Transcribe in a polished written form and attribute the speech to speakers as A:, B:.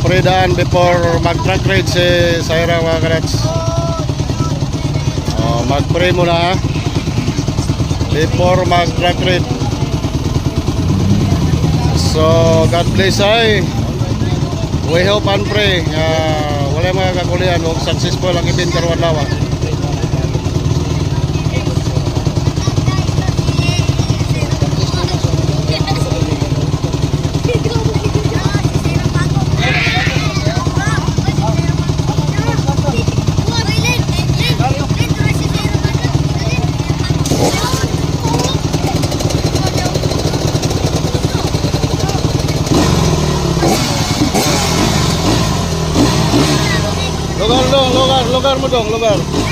A: pray daan before mag-truck ride si Saira mga karats. Mag-pray muna before mag-truck ride. So God bless ay. We hope and pray wala mga kakulian o successful ang event karon lawa. Lugar mo dong, lugar.